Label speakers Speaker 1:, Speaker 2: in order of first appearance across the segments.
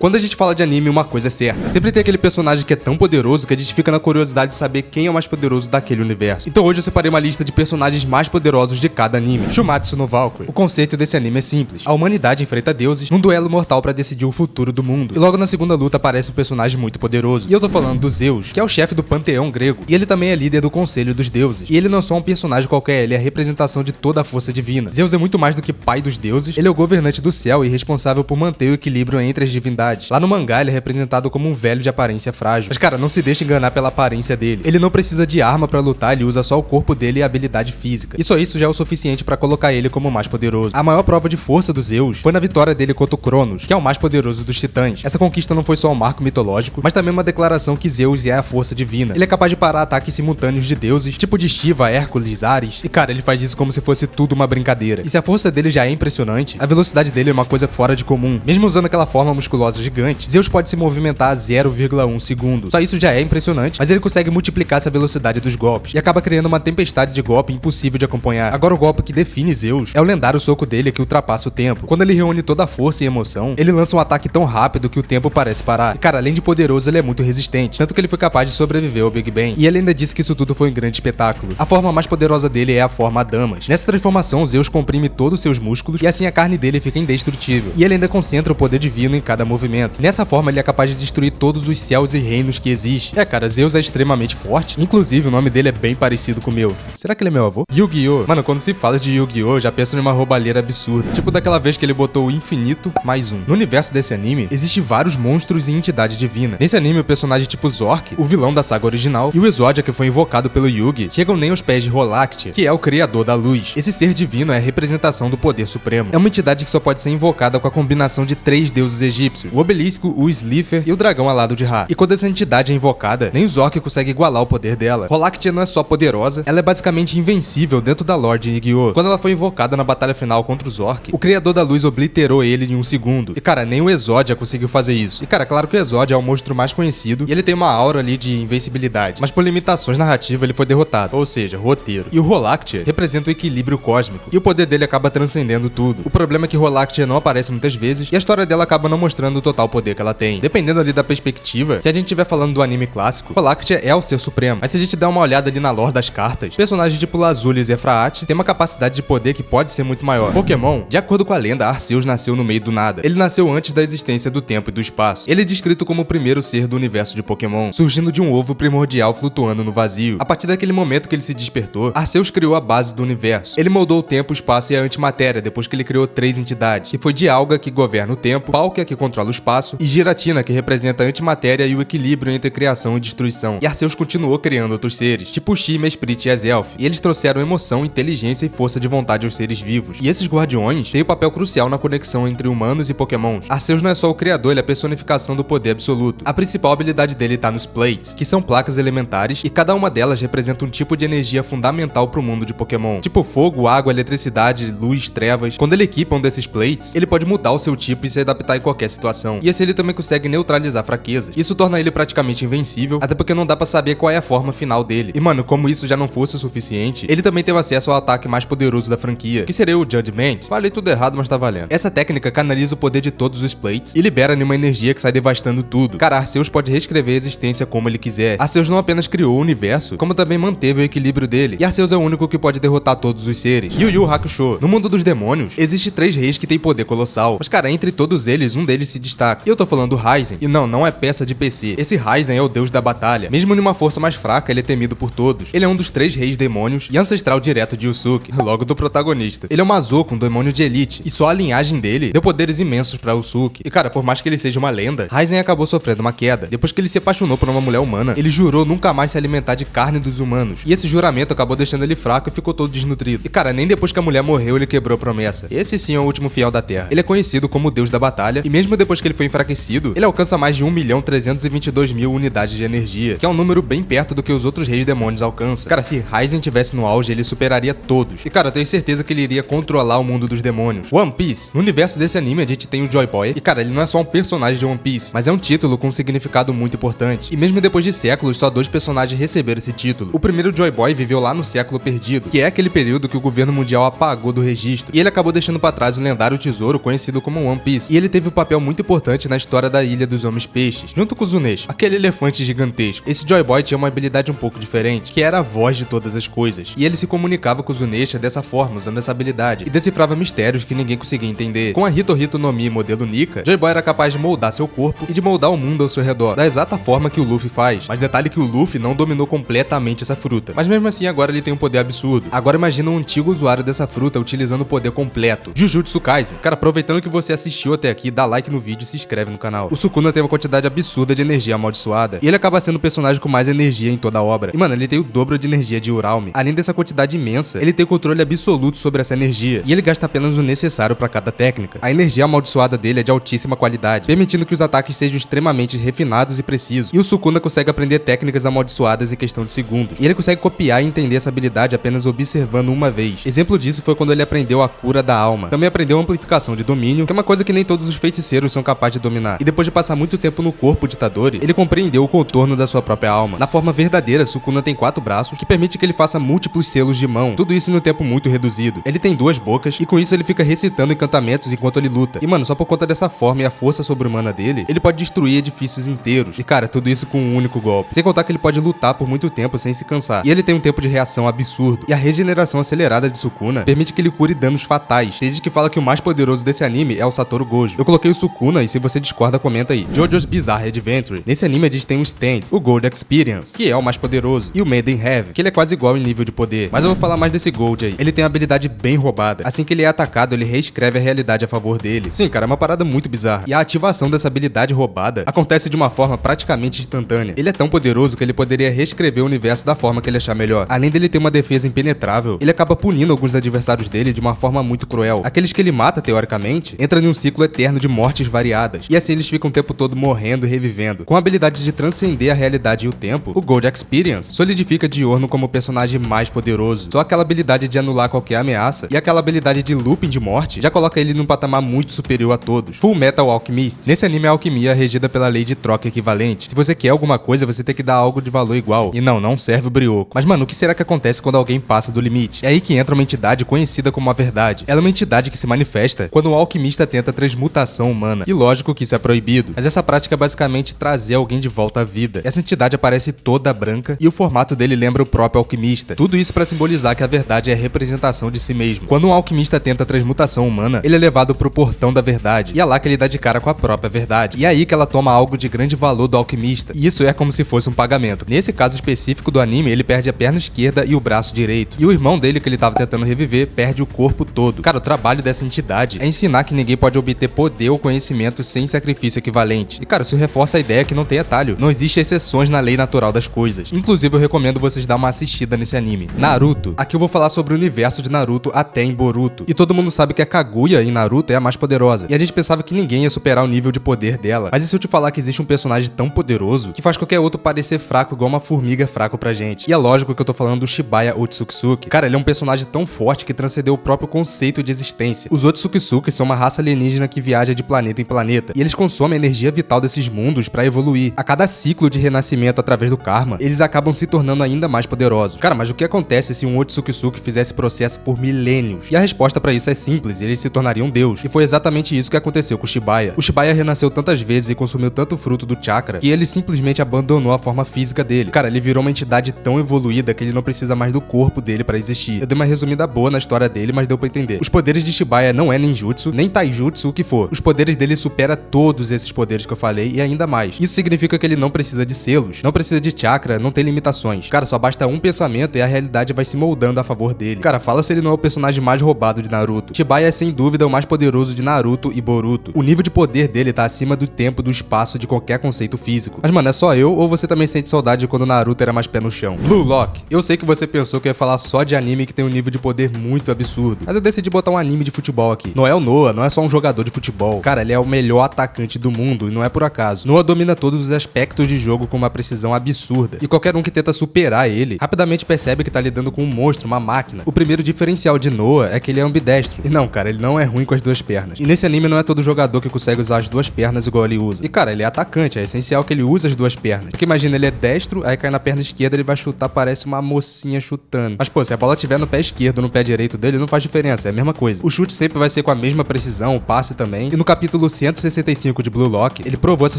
Speaker 1: Quando a gente fala de anime, uma coisa é certa. Sempre tem aquele personagem que é tão poderoso que a gente fica na curiosidade de saber quem é o mais poderoso daquele universo. Então hoje eu separei uma lista de personagens mais poderosos de cada anime. Shumatsu no Valkyrie. O conceito desse anime é simples. A humanidade enfrenta deuses num duelo mortal pra decidir o futuro do mundo. E logo na segunda luta aparece um personagem muito poderoso. E eu tô falando do Zeus, que é o chefe do panteão grego. E ele também é líder do conselho dos deuses. E ele não é só um personagem qualquer, ele é a representação de toda a força divina. Zeus é muito mais do que pai dos deuses. Ele é o governante do céu e responsável por manter o equilíbrio entre as divindades. Lá no mangá ele é representado como um velho de aparência frágil. Mas cara, não se deixe enganar pela aparência dele. Ele não precisa de arma pra lutar, ele usa só o corpo dele e a habilidade física. E só isso já é o suficiente pra colocar ele como o mais poderoso. A maior prova de força do Zeus foi na vitória dele contra o Cronos, que é o mais poderoso dos titãs. Essa conquista não foi só um marco mitológico, mas também uma declaração que Zeus é a força divina. Ele é capaz de parar ataques simultâneos de deuses, tipo de Shiva, Hércules, Ares. E cara, ele faz isso como se fosse tudo uma brincadeira. E se a força dele já é impressionante, a velocidade dele é uma coisa fora de comum. Mesmo usando aquela forma musculosa gigante, Zeus pode se movimentar a 0,1 segundo. Só isso já é impressionante, mas ele consegue multiplicar essa velocidade dos golpes e acaba criando uma tempestade de golpe impossível de acompanhar. Agora o golpe que define Zeus é o lendário soco dele que ultrapassa o tempo. Quando ele reúne toda a força e emoção, ele lança um ataque tão rápido que o tempo parece parar. E cara, além de poderoso, ele é muito resistente, tanto que ele foi capaz de sobreviver ao Big Bang. E ele ainda disse que isso tudo foi um grande espetáculo. A forma mais poderosa dele é a forma Adamas. Nessa transformação, Zeus comprime todos os seus músculos e assim a carne dele fica indestrutível. E ele ainda concentra o poder divino em cada movimento. Nessa forma, ele é capaz de destruir todos os céus e reinos que existem. Cara, Zeus é extremamente forte. Inclusive, o nome dele é bem parecido com o meu. Será que ele é meu avô? Yu-Gi-Oh! Mano, quando se fala de Yu-Gi-Oh! Já penso numa roubalheira absurda. Tipo daquela vez que ele botou o infinito mais um. No universo desse anime, existem vários monstros e entidade divina. Nesse anime, o personagem tipo Zork, o vilão da saga original, e o Exodia, que foi invocado pelo Yugi, chegam nem aos pés de Rolactia, que é o criador da luz. Esse ser divino é a representação do poder supremo. É uma entidade que só pode ser invocada com a combinação de 3 deuses egípcios: o Obelisco, o Slifer e o dragão alado de Ra. E quando essa entidade é invocada, nem o Zork consegue igualar o poder dela. Rolactia não é só poderosa, ela é basicamente invencível dentro da lore de Yu-Gi-Oh! Quando ela foi invocada na batalha final contra o Zork, o criador da luz obliterou ele em um segundo. E cara, nem o Exodia conseguiu fazer isso. E cara, claro que o Exodia é o monstro mais conhecido e ele tem uma aura ali de invencibilidade, mas por limitações narrativas ele foi derrotado, ou seja, roteiro. E o Rolactia representa o equilíbrio cósmico, e o poder dele acaba transcendendo tudo. O problema é que Rolactia não aparece muitas vezes e a história dela acaba não mostrando o total poder que ela tem. Dependendo ali da perspectiva, se a gente estiver falando do anime clássico, Rolactia é o ser supremo. Mas se a gente der uma olhada ali na lore das cartas, personagens tipo Lazulius e Efraat têm uma capacidade de poder que pode ser muito maior. Pokémon, de acordo com a lenda, Arceus nasceu no meio do nada. Ele nasceu antes da existência do tempo e do espaço. Ele é descrito como o primeiro ser do universo de Pokémon, surgindo de um ovo primordial flutuando no vazio. A partir daquele momento que ele se despertou, Arceus criou a base do universo. Ele moldou o tempo, o espaço e a antimatéria depois que ele criou 3 entidades, que foi Dialga, que governa o tempo, Palkia, que controla o espaço, e Giratina, que representa a antimatéria e o equilíbrio entre criação e destruição. E Arceus continuou criando outros seres, tipo Shi, Mesprit e Azelf, e eles trouxeram emoção, inteligência e força de vontade aos seres vivos. E esses guardiões têm um papel crucial na conexão entre humanos e Pokémons. Arceus não é só o criador, ele é a personificação do poder absoluto. A principal habilidade dele tá nos Plates, que são placas elementares, e cada uma delas representa um tipo de energia fundamental pro mundo de Pokémon. Tipo fogo, água, eletricidade, luz, trevas. Quando ele equipa um desses Plates, ele pode mudar o seu tipo e se adaptar em qualquer situação. E assim ele também consegue neutralizar fraquezas. Isso torna ele praticamente invencível, até porque não dá pra saber qual é a forma final dele. E mano, como isso já não fosse o suficiente, ele também teve acesso ao ataque mais poderoso da franquia, que seria o Judgment. Falei tudo errado, mas tá valendo. Essa técnica canaliza o poder de todos os Plates e libera uma energia que sai devastando tudo. Cara, Arceus pode reescrever a existência como ele quiser. Arceus não apenas criou o universo, como também manteve o equilíbrio dele. E Arceus é o único que pode derrotar todos os seres. Yu Yu Hakusho. No mundo dos demônios, existe 3 reis que têm poder colossal. Mas cara, entre todos eles, um deles se destaca. E eu tô falando do Raizen. E não é peça de PC. Esse Raizen é o deus da batalha. Mesmo numa força mais fraca, ele é temido por todos. Ele é um dos 3 reis demônios e ancestral direto de Yusuke, logo do protagonista. Ele é uma Zoku, um demônio de elite, e só a linhagem dele deu poderes imensos pra Yusuke. E cara, por mais que ele seja uma lenda, Raizen acabou sofrendo uma queda. Depois que ele se apaixonou por uma mulher humana, ele jurou nunca mais se alimentar de carne dos humanos. E esse juramento acabou deixando ele fraco e ficou todo desnutrido. E cara, nem depois que a mulher morreu ele quebrou a promessa. Esse sim é o último fiel da Terra. Ele é conhecido como o deus da batalha, e mesmo depois que ele foi enfraquecido, ele alcança mais de 1.322.000 unidades de energia, que é um número bem perto do que os outros reis demônios alcançam. Cara, se Raizen tivesse no auge, ele superaria todos. E cara, eu tenho certeza que ele iria controlar o mundo dos demônios. One Piece. No universo desse anime, a gente tem o Joy Boy, e cara, ele não é só um personagem de One Piece, mas é um título com um significado muito importante. E mesmo depois de séculos, só 2 personagens receberam esse título. O primeiro Joy Boy viveu lá no século perdido, que é aquele período que o governo mundial apagou do registro, e ele acabou deixando pra trás o lendário tesouro conhecido como One Piece. E ele teve um papel muito importante na história da Ilha dos Homens Peixes, junto com o Zunesha, aquele elefante gigantesco. Esse Joy Boy tinha uma habilidade um pouco diferente, que era a voz de todas as coisas, e ele se comunicava com o Zunesha dessa forma, usando essa habilidade, e decifrava mistérios que ninguém conseguia entender. Com a Hito Hito no Mi modelo Nika, Joy Boy era capaz de moldar seu corpo e de moldar o mundo ao seu redor, da exata forma que o Luffy faz. Mas detalhe que o Luffy não dominou completamente essa fruta, mas mesmo assim agora ele tem um poder absurdo. Agora imagina um antigo usuário dessa fruta utilizando o poder completo. Jujutsu Kaisen. Cara, aproveitando que você assistiu até aqui, dá like no vídeo e se inscreve no canal. O Sukuna tem uma quantidade absurda de energia amaldiçoada, e ele acaba sendo o personagem com mais energia em toda a obra. E mano, ele tem o dobro de energia de Uraume. Além dessa quantidade imensa, ele tem controle absoluto sobre essa energia, e ele gasta apenas o necessário para cada técnica. A energia amaldiçoada dele é de altíssima qualidade, permitindo que os ataques sejam extremamente refinados e precisos. E o Sukuna consegue aprender técnicas amaldiçoadas em questão de segundos, e ele consegue copiar e entender essa habilidade apenas observando uma vez. Exemplo disso foi quando ele aprendeu a cura da alma. Também aprendeu a amplificação de domínio, que é uma coisa que nem todos os feiticeiros são capazes de dominar. E depois de passar muito tempo no corpo de Itadori, ele compreendeu o contorno da sua própria alma. Na forma verdadeira, Sukuna tem 4 braços, que permite que ele faça múltiplos selos de mão, tudo isso em um tempo muito reduzido. Ele tem 2 bocas, e com isso ele fica recitando encantamentos enquanto ele luta. E mano, só por conta dessa forma e a força sobre-humana dele, ele pode destruir edifícios inteiros. E cara, tudo isso com um único golpe. Sem contar que ele pode lutar por muito tempo sem se cansar. E ele tem um tempo de reação absurdo. E a regeneração acelerada de Sukuna permite que ele cure danos fatais. Tem gente que fala que o mais poderoso desse anime é o Satoru Gojo. Eu coloquei o Sukuna e se você discorda, comenta aí. JoJo's Bizarre Adventure. Nesse anime a gente tem o Stance, o Gold Experience, que é o mais poderoso, e o Maiden Heavy, que ele é quase igual em nível de poder. Mas eu vou falar mais desse Gold aí. Ele tem uma habilidade bem roubada. Assim que ele é atacado, ele reescreve a realidade a favor dele. Sim, cara, é uma parada muito bizarra. E a ativação dessa habilidade roubada acontece de uma forma praticamente instantânea. Ele é tão poderoso que ele poderia reescrever o universo da forma que ele achar melhor. Além dele ter uma defesa impenetrável, ele acaba punindo alguns adversários dele de uma forma muito cruel. Aqueles que ele mata, teoricamente, entram em um ciclo eterno de mortes variadas. E assim eles ficam o tempo todo morrendo e revivendo. Com a habilidade de transcender a realidade e o tempo, o Gold Experience solidifica Diorno como o personagem mais poderoso. Só aquela habilidade de anular qualquer ameaça e aquela habilidade de looping de morte já coloca ele num patamar muito superior a todos. Full Metal Alchemist. Nesse anime a alquimia é regida pela lei de troca equivalente. Se você quer alguma coisa, você tem que dar algo de valor igual. E não serve o brioco. Mas mano, o que será que acontece quando alguém passa do limite? É aí que entra uma entidade conhecida como a Verdade. Ela é uma entidade que se manifesta quando o alquimista tenta a transmutação humana. E lógico que isso é proibido, mas essa prática é basicamente trazer alguém de volta à vida. Essa entidade aparece toda branca e o formato dele lembra o próprio alquimista. Tudo isso para simbolizar que a verdade é a representação de si mesmo. Quando um alquimista tenta a transmutação humana, ele é levado pro portão da verdade. E é lá que ele dá de cara com a própria verdade. E é aí que ela toma algo de grande valor do alquimista. E isso é como se fosse um pagamento. Nesse caso específico do anime, ele perde a perna esquerda e o braço direito. E o irmão dele, que ele tava tentando reviver, perde o corpo todo. Cara, o trabalho dessa entidade é ensinar que ninguém pode obter poder ou conhecimento sem sacrifício equivalente. E cara, isso reforça a ideia que não tem atalho. Não existe exceções na lei natural das coisas. Inclusive, eu recomendo vocês dar uma assistida nesse anime. Naruto. Aqui eu vou falar sobre o universo de Naruto até em Boruto. E todo mundo sabe que a Kaguya em Naruto é a mais poderosa. E a gente pensava que ninguém ia superar o nível de poder dela. Mas e se eu te falar que existe um personagem tão poderoso que faz qualquer outro parecer fraco igual uma formiga fraco pra gente? E é lógico que eu tô falando do Shibaya Otsutsuki. Cara, ele é um personagem tão forte que transcendeu o próprio conceito de existência. Os Otsutsuki são uma raça alienígena que viaja de planeta em planeta. E eles consomem a energia vital desses mundos pra evoluir. A cada ciclo de renascimento através do karma, eles acabam se tornando ainda mais poderosos. Cara, mas o que acontece se um Otsutsuki fizesse processo por milênios? E a resposta pra isso é simples, ele se tornaria um deus. E foi exatamente isso que aconteceu com o Shibaya. O Shibaya renasceu tantas vezes e consumiu tanto fruto do chakra que ele simplesmente abandonou a forma física dele. Cara, ele virou uma entidade tão evoluída que ele não precisa mais do corpo dele pra existir. Eu dei uma resumida boa na história dele, mas deu pra entender. Os poderes de Shibaya não é ninjutsu, nem taijutsu, o que for. Os poderes dele superam todos esses poderes que eu falei e ainda mais. Isso significa que ele não precisa de selos, não precisa de chakra, não tem limitações. Cara, só basta um pensamento e a realidade vai se moldando a favor dele. Cara, fala se ele não é o personagem mais roubado de Naruto. Shibaya é sem dúvida o mais poderoso de Naruto e Boruto. O nível de poder dele tá acima do tempo, do espaço, de qualquer conceito físico. Mas mano, é só eu ou você também sente saudade de quando Naruto era mais pé no chão? Blue Lock. Eu sei que você pensou que eu ia falar só de anime que tem um nível de poder muito absurdo, mas eu decidi botar um anime de futebol aqui. Não é o Noah, não é só um jogador de futebol. Cara, ele é o melhor atacante do mundo e não é por acaso. Noah domina todos os aspectos de jogo com uma precisão absurda. E qualquer um que tenta superar ele, rapidamente percebe que tá lidando com um monstro, uma máquina. O primeiro diferencial de Noah é que ele é ambidestro. E não, cara, ele não é ruim com as duas pernas. E nesse anime não é todo jogador que consegue usar as duas pernas igual ele usa. E cara, ele é atacante, é essencial que ele use as duas pernas. Porque imagina, ele é destro, aí cai na perna esquerda, ele vai chutar, parece uma mocinha chutando. Mas pô, se a bola tiver no pé esquerdo ou no pé direito dele, não faz diferença, é a mesma coisa. O chute sempre vai ser com a mesma precisão, o passe também. E no capítulo 165 de Blue Lock, ele provou essa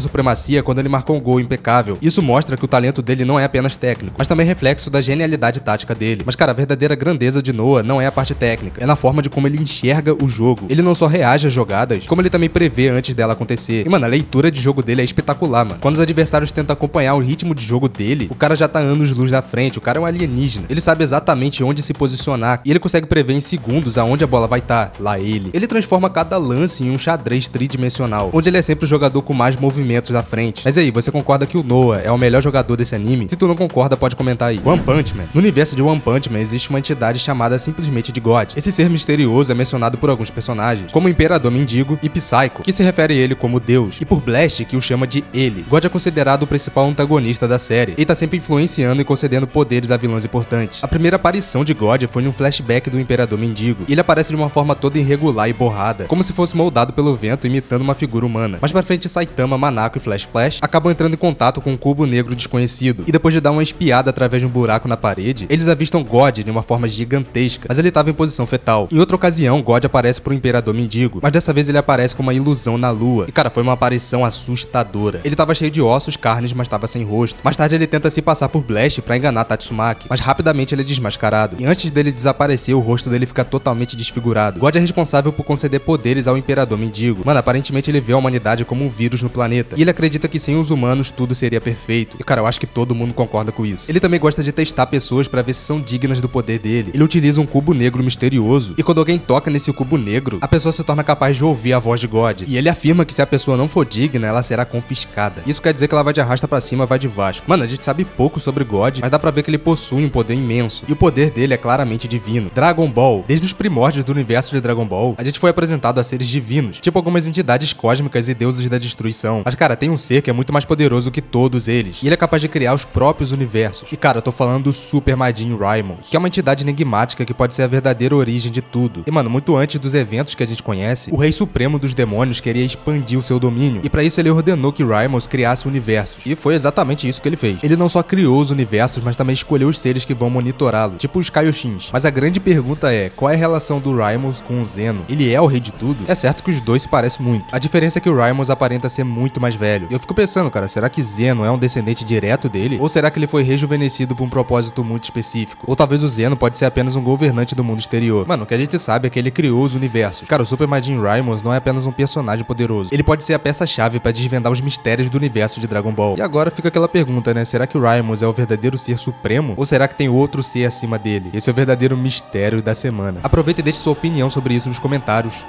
Speaker 1: supremacia quando ele marcou um gol impecável. Isso mostra que o talento dele não é apenas técnico, mas também reflexo da genialidade tática dele. Mas cara, a verdadeira grandeza de Noah não é a parte técnica, é na forma de como ele enxerga o jogo. Ele não só reage às jogadas, como ele também prevê antes dela acontecer. E mano, a leitura de jogo dele é espetacular, mano. Quando os adversários tentam acompanhar o ritmo de jogo dele, o cara já tá anos-luz na frente, o cara é um alienígena. Ele sabe exatamente onde se posicionar e ele consegue prever em segundos aonde a bola vai estar. Lá ele. Ele transforma cada lance em um xadrez tridimensional, onde ele é sempre o jogador com mais movimentos à frente. Mas aí, você concorda que o Noah é o melhor jogador desse anime? Se tu não concorda, pode comentar aí. One Punch Man. No universo de One Punch Man existe uma entidade chamada simplesmente de God. Esse ser misterioso é mencionado por alguns personagens, como o Imperador Mendigo e Psycho, que se refere a ele como Deus, e por Blast, que o chama de ele. God é considerado o principal antagonista da série, e tá sempre influenciando e concedendo poderes a vilões importantes. A primeira aparição de God foi num flashback do Imperador Mendigo, e ele aparece de uma forma toda irregular e borrada, como se fosse moldado pelo vento imitando uma figura humana. Mais pra frente, Saitama, Manako e Flash acabam entrando em contato com um cubo negro desconhecido, e depois de dar uma espiada através de um buraco na parede, eles avistam God de uma forma gigantesca, mas ele estava em posição fetal. Em outra ocasião, God aparece pro Imperador Mendigo, mas dessa vez ele aparece com uma ilusão na lua, e cara, foi uma aparição assustadora. Ele tava cheio de ossos, carnes, mas tava sem rosto. Mais tarde ele tenta se passar por Blast pra enganar Tatsumaki, mas rapidamente ele é desmascarado, e antes dele desaparecer, o rosto dele fica totalmente desfigurado. God é responsável por conceder poderes ao Imperador Mendigo. Mano, aparentemente ele vê a humanidade como um vírus no planeta, e ele acredita que sem os humanos tudo seria perfeito. E cara, eu acho que todo mundo concorda com isso. Ele também gosta de testar pessoas pra ver se são dignas do poder dele. Ele utiliza um cubo negro misterioso, e quando alguém toca nesse cubo negro, a pessoa se torna capaz de ouvir a voz de God. E ele afirma que se a pessoa não for digna, ela será confiscada. Isso quer dizer que ela vai de arrasta pra cima, vai de Vasco. Mano, a gente sabe pouco sobre God, mas dá pra ver que ele possui um poder imenso, e o poder dele é claramente divino. Dragon Ball. Desde os primórdios do universo de Dragon Ball, a gente foi apresentado a seres divinos, tipo algumas entidades cósmicas e deuses da destruição. Mas cara, tem um ser que é muito mais poderoso que todos eles, e ele é capaz de criar os próprios universos. E cara, eu tô falando do Super Majin Raimons, que é uma entidade enigmática que pode ser a verdadeira origem de tudo. E mano, muito antes dos eventos que a gente conhece, o Rei Supremo dos Demônios queria expandir o seu domínio, e pra isso ele ordenou que Raimons criasse universos. E foi exatamente isso que ele fez. Ele não só criou os universos, mas também escolheu os seres que vão monitorá-lo, tipo os Kaioshins. Mas a grande pergunta é, qual é a relação do Raimons com o Zeno? Ele é o rei de tudo? É certo que os dois se parecem muito. A diferença é que o Raimons aparenta ser muito mais velho. E eu fico pensando, cara, será que Zeno é um descendente direto dele? Ou será que ele foi rejuvenescido por um propósito muito específico? Ou talvez o Zeno pode ser apenas um governante do mundo exterior? Mano, o que a gente sabe é que ele criou os universos. Cara, o Super Majin Raimons não é apenas um personagem poderoso. Ele pode ser a peça-chave pra desvendar os mistérios do universo de Dragon Ball. E agora fica aquela pergunta, né? Será que o Raimons é o verdadeiro ser supremo? Ou será que tem outro ser acima dele? Esse é o verdadeiro mistério da semana. Aproveita e deixe sua opinião sobre isso nos comentários.